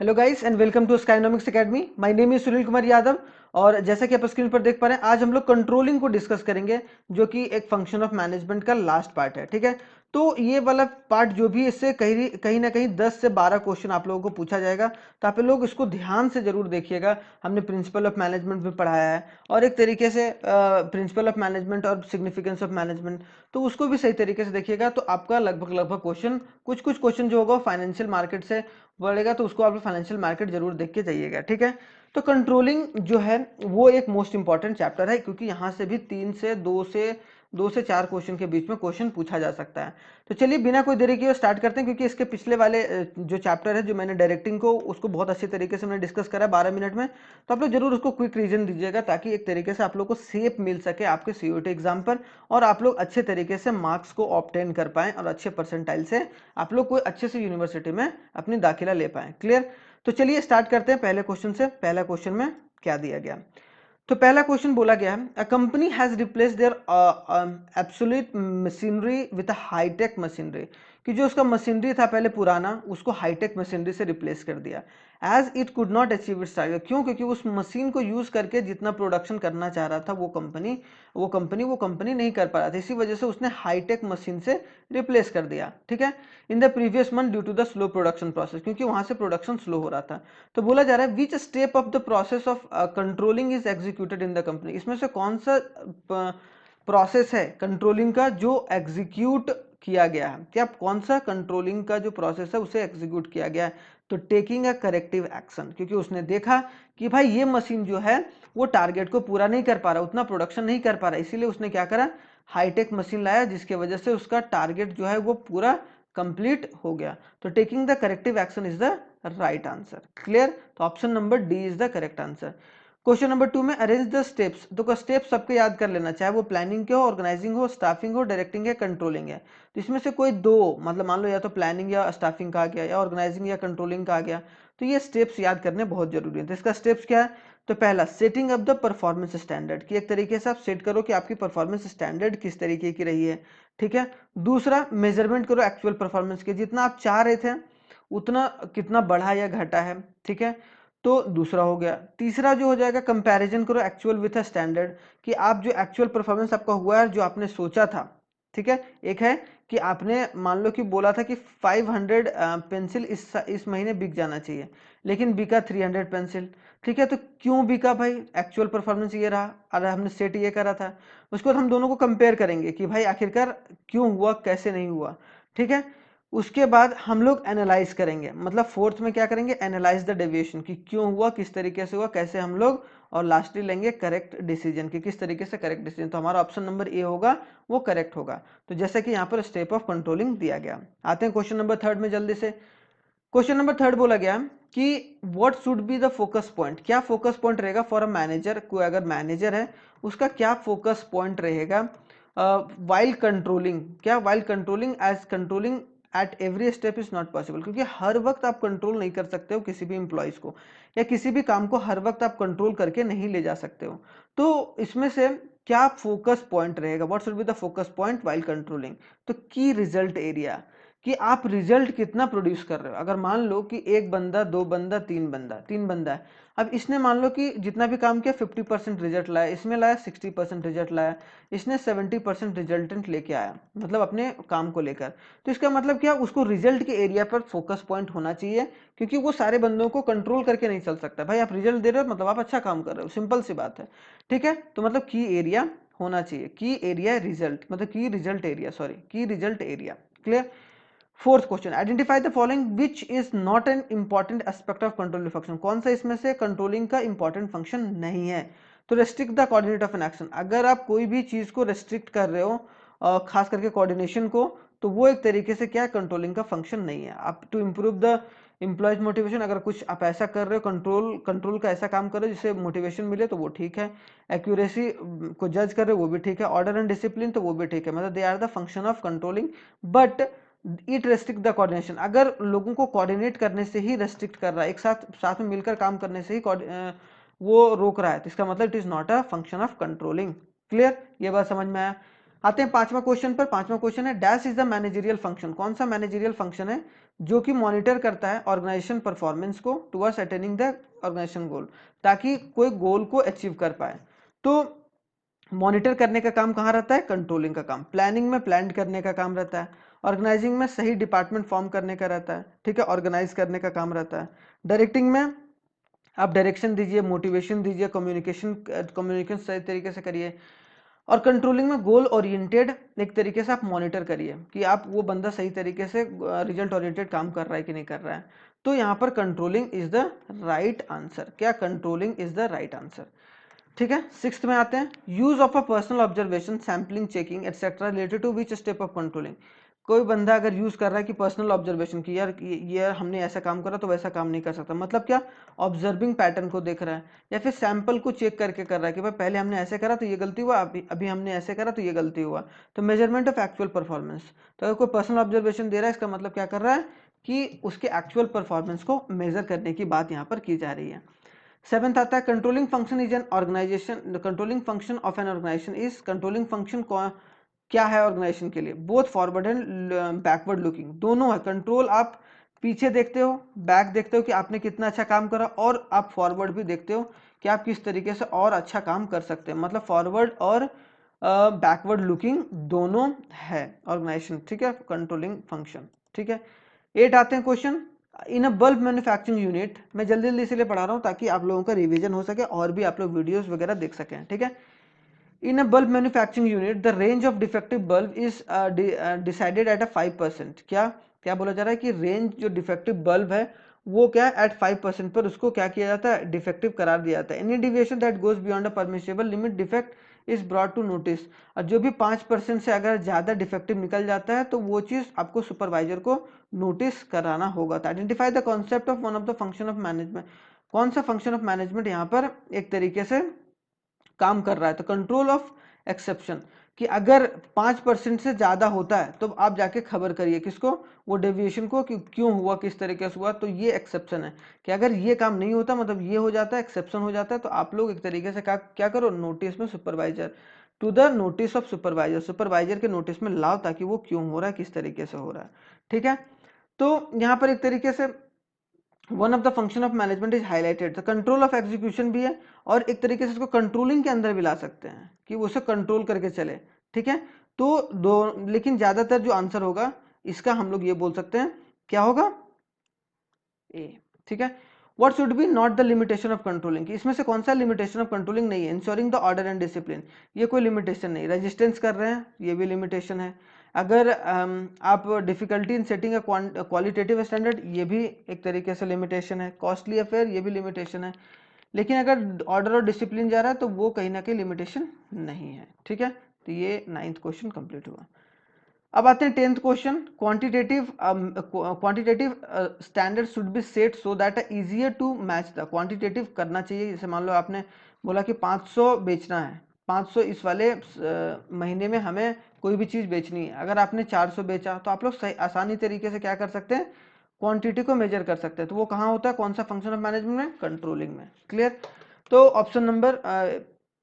Hello guys and welcome to Skynomics academy. My name is Sunil Kumar Yadav और जैसा कि आप स्क्रीन पर देख पा रहे हैं, आज हम लोग कंट्रोलिंग को डिस्कस करेंगे, जो कि एक फंक्शन ऑफ मैनेजमेंट का लास्ट पार्ट है। ठीक है, तो ये वाला पार्ट जो भी, इससे कहीं कहीं ना कहीं 10 से 12 क्वेश्चन आप लोगों को पूछा जाएगा, तो आप लोग इसको ध्यान से जरूर देखिएगा। हमने प्रिंसिपल ऑफ मैनेजमेंट भी पढ़ाया है और एक तरीके से प्रिंसिपल ऑफ मैनेजमेंट और सिग्निफिकेंस ऑफ मैनेजमेंट, तो उसको भी सही तरीके से देखिएगा। तो आपका लगभग क्वेश्चन, कुछ कुछ क्वेश्चन जो होगा फाइनेंशियल मार्केट से बढ़ेगा, तो उसको आप फाइनेंशियल मार्केट जरूर देख के जाइएगा। ठीक है, तो कंट्रोलिंग जो है वो एक मोस्ट इंपॉर्टेंट चैप्टर है, क्योंकि यहाँ से भी 2 से 4 क्वेश्चन के बीच में क्वेश्चन पूछा जा सकता है। तो चलिए बिना कोई देरी किए स्टार्ट करते हैं, क्योंकि इसके पिछले वाले जो चैप्टर है, जो मैंने डायरेक्टिंग को उसको बहुत अच्छे तरीके से मैंने डिस्कस करा 12 मिनट में, तो आप लोग जरूर उसको क्विक रीजन दीजिएगा, ताकि एक तरीके से आप लोग को सेप मिल सके आपके सीयूटी एग्जाम पर, और आप लोग अच्छे तरीके से मार्क्स को ऑब्टेन कर पाएं और अच्छे परसेंटाइल से आप लोग कोई अच्छे से यूनिवर्सिटी में अपनी दाखिला ले पाएं। क्लियर? तो चलिए स्टार्ट करते हैं पहले क्वेश्चन से। पहला क्वेश्चन में क्या दिया गया, तो पहला क्वेश्चन बोला गया है, a company has replace their absolute machinery with hightech machinery, कि जो उसका मशीनरी था पहले पुराना, उसको हाईटेक मशीनरी से रिप्लेस कर दिया। As it could not achieve its target, क्यों? क्योंकि उस मशीन को यूज करके जितना प्रोडक्शन करना चाह रहा था वो कंपनी नहीं कर पा रहा था, इसी वजह से उसने हाईटेक मशीन से रिप्लेस कर दिया। ठीक है, in the previous month due to the slow production process, क्योंकि वहां से प्रोडक्शन स्लो हो रहा था। तो बोला जा रहा है विच step of the process of controlling is executed in the company, इसमें से कौन सा प्रोसेस है कंट्रोलिंग का जो एग्जीक्यूट किया गया है, क्या कौन सा कंट्रोलिंग का जो प्रोसेस है उसे एग्जीक्यूट किया गया है? तो टेकिंग अ करेक्टिव एक्शन, क्योंकि उसने देखा कि भाई ये मशीन जो है वो टारगेट को पूरा नहीं कर पा रहा, उतना प्रोडक्शन नहीं कर पा रहा, इसीलिए उसने क्या करा, हाईटेक मशीन लाया, जिसके वजह से उसका टारगेट जो है वो पूरा कंप्लीट हो गया। तो taking the corrective action is the right answer. Clear? तो option number D is the correct answer. Question number 2 में अरेंज द स्टेप्स, तो स्टेप्स सबको याद कर लेना, चाहे वो प्लानिंग के हो, ऑर्गेनाइजिंग हो, स्टाफिंग हो, डायरेक्टिंग है, कंट्रोलिंग है। तो इसमें से कोई दो, मतलब मान लो या तो प्लानिंग या स्टाफिंग का आ गया, या ऑर्गेनाइजिंग या कंट्रोलिंग का आ गया, तो ये स्टेप्स याद करने बहुत जरूरी है। तो इसका स्टेप्स क्या है? तो पहला, setting up the performance standard, कि एक तरीके से आप सेट करो कि आपकी परफॉर्मेंस स्टैंडर्ड किस तरीके की रही है। ठीक है, दूसरा, मेजरमेंट करो एक्चुअल परफॉर्मेंस के, जितना आप चाह रहे थे उतना कितना बढ़ा या घटा है। ठीक है, तो दूसरा हो गया। तीसरा जो हो जाएगा, कंपैरिजन करो एक्चुअल विथ अ स्टैंडर्ड, कि आप जो एक्चुअल परफॉर्मेंस आपका हुआ है, जो आपने सोचा था। ठीक है, एक है कि आपने मान लो कि बोला था कि 500 पेंसिल इस महीने बिक जाना चाहिए, लेकिन बिका 300 पेंसिल। ठीक है, तो क्यों बिका भाई? एक्चुअल परफॉर्मेंस ये रहा, अरे हमने सेट ये करा था। उसके बाद हम दोनों को कंपेयर करेंगे कि भाई आखिरकार क्यों हुआ, कैसे नहीं हुआ। ठीक है, उसके बाद हम लोग एनालाइज करेंगे, मतलब फोर्थ में क्या करेंगे, एनालाइज द डेविएशन, कि क्यों हुआ, किस तरीके से हुआ, कैसे हम लोग, और लास्टली लेंगे करेक्ट डिसीजन, कि किस तरीके से करेक्ट डिसीजन। तो हमारा ऑप्शन नंबर ए होगा, वो करेक्ट होगा। तो जैसे कि यहाँ पर स्टेप ऑफ कंट्रोलिंग दिया गया। आते हैं क्वेश्चन नंबर 3 में जल्दी से। क्वेश्चन नंबर 3 बोला गया कि what should be the focus point, क्या फोकस पॉइंट रहेगा फॉर अ मैनेजर, कोई अगर मैनेजर है उसका क्या फोकस पॉइंट रहेगा वाइल कंट्रोलिंग, क्या while controlling, as controlling at every step is not possible, क्योंकि हर वक्त आप कंट्रोल नहीं कर सकते हो किसी भी इंप्लॉइज को, या किसी भी काम को हर वक्त आप कंट्रोल करके नहीं ले जा सकते हो। तो इसमें से क्या फोकस पॉइंट रहेगा, what should be the focus point while controlling? तो की रिजल्ट एरिया, कि आप रिजल्ट कितना प्रोड्यूस कर रहे हो। अगर मान लो कि एक बंदा, दो बंदा, तीन बंदा है, अब इसने मान लो कि जितना भी काम किया 50% रिजल्ट लाया, इसमें लाया 60% रिजल्ट लाया, इसने 70% रिजल्टेंट लेके आया, मतलब अपने काम को लेकर। तो इसका मतलब क्या, उसको रिजल्ट के एरिया पर फोकस पॉइंट होना चाहिए, क्योंकि वो सारे बंदों को कंट्रोल करके नहीं चल सकता। भाई आप रिजल्ट दे रहे हो, मतलब आप अच्छा काम कर रहे हो, सिंपल सी बात है। ठीक है, तो मतलब की एरिया होना चाहिए, की एरिया रिजल्ट, मतलब की रिजल्ट एरिया, सॉरी की result area. Clear? Fourth question, identify the following which is not an important aspect of controlling function, कौन सा इसमें से कंट्रोलिंग का इंपॉर्टेंट फंक्शन नहीं है? तो restrict the coordinate of an action, अगर आप कोई भी चीज को रेस्ट्रिक्ट कर रहे हो, खास करके कोऑर्डिनेशन को, तो वो एक तरीके से क्या, कंट्रोलिंग का फंक्शन नहीं है। आप to improve the employees motivation, अगर कुछ आप ऐसा कर रहे हो, कंट्रोल का ऐसा काम कर रहे हो जिससे मोटिवेशन मिले, तो वो ठीक है। एक्यूरेसी को जज कर रहे हो, वो भी ठीक है। ऑर्डर एंड डिसिप्लिन, तो वो भी ठीक है, मतलब they are the function of controlling, but it restrict the coordination, अगर लोगों को कोऑर्डिनेट करने से ही रेस्ट्रिक्ट कर रहा है, एक साथ साथ में मिलकर काम करने से ही वो रोक रहा है, तो इसका मतलब it is not a function of controlling. Clear? ये बात समझ में आया? आते हैं पांचवा क्वेश्चन पर। पांचवा क्वेश्चन है dash is the managerial function. कौन सा मैनेजरियल फंक्शन है जो कि मॉनिटर करता है ऑर्गेनाइजेशन परफॉर्मेंस को टुवर्ड्स अटेनिंग द ऑर्गेनाइजेशन गोल, ताकि कोई गोल को अचीव कर पाए। तो मॉनिटर करने का काम कहाँ रहता है? कंट्रोलिंग का काम। प्लानिंग में प्लान करने का काम रहता है। ऑर्गेनाइजिंग में सही डिपार्टमेंट फॉर्म करने का रहता है, ठीक है, ऑर्गेनाइज करने का काम रहता है। डायरेक्टिंग में आप डायरेक्शन दीजिए, मोटिवेशन दीजिए, कम्युनिकेशन सही तरीके से करिए। और कंट्रोलिंग में गोल ओरिएंटेड एक तरीके से आप मॉनिटर करिए कि आप वो बंदा सही तरीके से रिजल्ट ओरिएंटेड काम कर रहा है कि नहीं कर रहा है। तो यहाँ पर controlling is the right answer. क्या? Controlling is the right answer. ठीक है, सिक्स्थ में आते हैं। Use of a personal observation, sampling, checking etcetera related to which step of controlling. कोई बंदा अगर यूज कर रहा है कि पर्सनल ऑब्जर्वेशन की, यार ये हमने ऐसा काम करा तो वैसा काम नहीं कर सकता, मतलब क्या? ऑब्जर्विंग पैटर्न को देख रहा है, या फिर सैंपल को चेक करके कर रहा है कि भाई पहले हमने ऐसे करा तो ये गलती हुआ, अभी हमने ऐसे करा तो ये गलती हुआ। तो मेजरमेंट ऑफ एक्चुअल परफॉर्मेंस। तो अगर कोई पर्सनल ऑब्जर्वेशन दे रहा है, इसका मतलब क्या कर रहा है कि उसके एक्चुअल परफॉर्मेंस को मेजर करने की बात यहाँ पर की जा रही है। सेवेंथ आता है controlling function is an organization. Controlling function of an organization is, controlling function क्या है ऑर्गेनाइजेशन के लिए? Both forward and backward looking, दोनों है। कंट्रोल आप पीछे देखते हो, बैक देखते हो कि आपने कितना अच्छा काम करा, और आप फॉरवर्ड भी देखते हो कि आप किस तरीके से और अच्छा काम कर सकते हैं। मतलब फॉरवर्ड और बैकवर्ड लुकिंग दोनों है ऑर्गेनाइजेशन, ठीक है, कंट्रोलिंग फंक्शन। ठीक है, 8 आते हैं question. In a bulb manufacturing unit, मैं जल्दी जल्दी इसलिए पढ़ा रहा हूँ ताकि आप लोगों का रिवीजन हो सके और भी आप लोग वीडियोस वगैरह देख सकें। ठीक है, in a bulb manufacturing unit the range of defective bulb is decided at a 5%। क्या क्या बोला जा रहा है कि रेंज जो डिफेक्टिव बल्ब है वो क्या एट 5% पर उसको क्या किया जाता है? डिफेक्टिव करार दिया जाता है। Any deviation that goes beyond a permissible limit defect is brought to notice. और जो भी 5% से अगर ज्यादा डिफेक्टिव निकल जाता है तो वो चीज आपको सुपरवाइजर को नोटिस कराना होगा। तो identify the concept of one of the function of management. कौन सा फंक्शन ऑफ मैनेजमेंट यहाँ पर एक तरीके से काम कर रहा है? तो कंट्रोल ऑफ एक्सेप्शन, कि अगर 5% से ज्यादा होता है तो आप जाके खबर करिए किसको? वो डेविएशन को, कि क्यों हुआ, किस तरीके से हुआ। तो ये एक्सेप्शन है कि अगर ये काम नहीं होता, मतलब ये हो जाता है, एक्सेप्शन हो जाता है, तो आप लोग एक तरीके से क्या करो? नोटिस में supervisor, to the notice of supervisor, supervisor के नोटिस में लाओ ताकि वो क्यों हो रहा है, किस तरीके से हो रहा है। ठीक है, तो यहाँ पर एक तरीके से one of the function of management is highlighted. तो कंट्रोल ऑफ एग्जीक्यूशन भी है, और एक तरीके से इसको कंट्रोलिंग के अंदर भी ला सकते हैं कि उसे कंट्रोल करके चले। ठीक है, तो दो, लेकिन ज्यादातर जो आंसर होगा इसका हम लोग ये बोल सकते हैं, क्या होगा? ए। ठीक है, what should B not the limitation of controlling, इसमें से कौन सा लिमिटेशन ऑफ कंट्रोलिंग नहीं है? Ensuring the order and discipline, ये कोई लिमिटेशन नहीं। रेजिस्टेंस कर रहे हैं, ये भी लिमिटेशन है। अगर आप difficulty in setting a qualitative standard, ये भी एक तरीके से लिमिटेशन है। कॉस्टली अफेयर, ये भी लिमिटेशन है। लेकिन अगर ऑर्डर और डिसिप्लिन जा रहा है तो वो कहीं ना कहीं लिमिटेशन नहीं है। ठीक है, तो ये 9th क्वेश्चन कंप्लीट हुआ। अब आते हैं 10th question. Quantitative standard should be set so that easier to match the. Quantitative करना चाहिए, जैसे मान लो आपने बोला कि 500 बेचना है, 500 इस वाले महीने में हमें कोई भी चीज बेचनी है। अगर आपने 400 बेचा तो आप लोग सही आसानी तरीके से क्या कर सकते हैं? क्वांटिटी को मेजर कर सकते हैं। तो वो कहाँ होता है? कौन सा फंक्शन ऑफ मैनेजमेंट में? कंट्रोलिंग में। क्लियर? तो ऑप्शन नंबर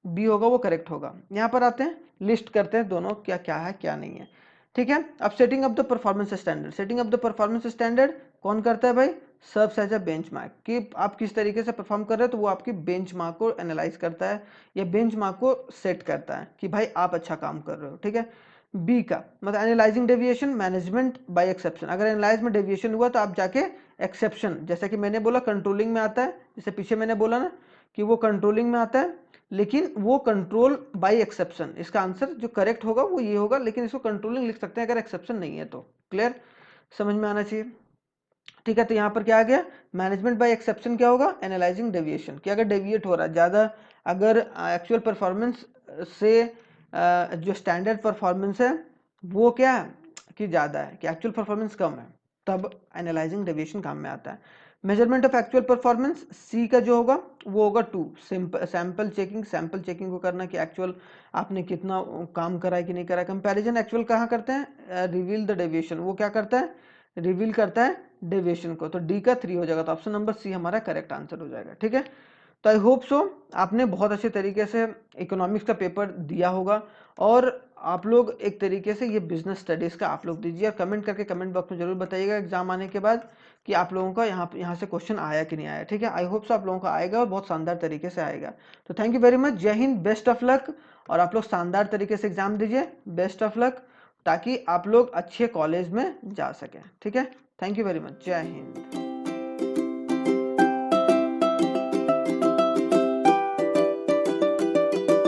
बी होगा, वो करेक्ट होगा। यहाँ पर आते हैं, लिस्ट करते हैं दोनों, क्या क्या है क्या नहीं है। ठीक है, अब setting up the performance standard. Setting up the performance standard कौन करता है भाई? सर्व्स एज अ बेंचमार्क, कि आप किस तरीके से परफॉर्म कर रहे हो, तो वो आपकी बेंचमार्क को एनालाइज करता है या बेंचमार्क को सेट करता है कि भाई आप अच्छा काम कर रहे हो। ठीक है, बी का मतलब analysing deviation, management by exception. अगर एनालाइज में डेविएशन हुआ तो आप जाके एक्सेप्शन, जैसे कि मैंने बोला कंट्रोलिंग में आता है, जैसे पीछे मैंने बोला ना कि वो कंट्रोलिंग में आता है, लेकिन वो कंट्रोल बाय एक्सेप्शन। इसका आंसर जो करेक्ट होगा वो ये होगा, लेकिन इसको कंट्रोलिंग लिख सकते हैं अगर एक्सेप्शन नहीं है तो। क्लियर? समझ में आना चाहिए। ठीक है, तो यहाँ पर क्या आ गया? मैनेजमेंट बाय एक्सेप्शन क्या होगा? एनालाइजिंग डेविएशन, कि अगर डेविएट हो रहा है ज्यादा, अगर एक्चुअल परफॉर्मेंस से जो स्टैंडर्ड परफॉर्मेंस है वो क्या है कि ज्यादा है, कि एक्चुअल परफॉर्मेंस कम है, तब एनालाइजिंग डेविएशन काम में आता है। मेजरमेंट ऑफ एक्चुअल परफॉर्मेंस, सी का जो होगा वो होगा 2। सैंपल चेकिंग, सैंपल चेकिंग को करना कि एक्चुअल आपने कितना काम करा है कि नहीं करा। कंपैरिजन एक्चुअल कहाँ करते हैं? रिवील द डेविएशन, वो क्या करता है? रिवील करता है डेविएशन को। तो डी का 3 हो जाएगा, तो ऑप्शन नंबर सी हमारा करेक्ट आंसर हो जाएगा। ठीक है, तो आई होप सो आपने बहुत अच्छे तरीके से इकोनॉमिक्स का पेपर दिया होगा, और आप लोग एक तरीके से ये बिजनेस स्टडीज़ का आप लोग दीजिए, और कमेंट करके कमेंट बॉक्स में जरूर बताइएगा एग्जाम आने के बाद कि आप लोगों का यहाँ से क्वेश्चन आया कि नहीं आया। ठीक है, आई होप सो आप लोगों का आएगा और बहुत शानदार तरीके से आएगा। तो थैंक यू वेरी मच, जय हिंद, बेस्ट ऑफ लक, और आप लोग शानदार तरीके से एग्जाम दीजिए, बेस्ट ऑफ लक, ताकि आप लोग अच्छे कॉलेज में जा सकें। ठीक है, थैंक यू वेरी मच, जय हिंद।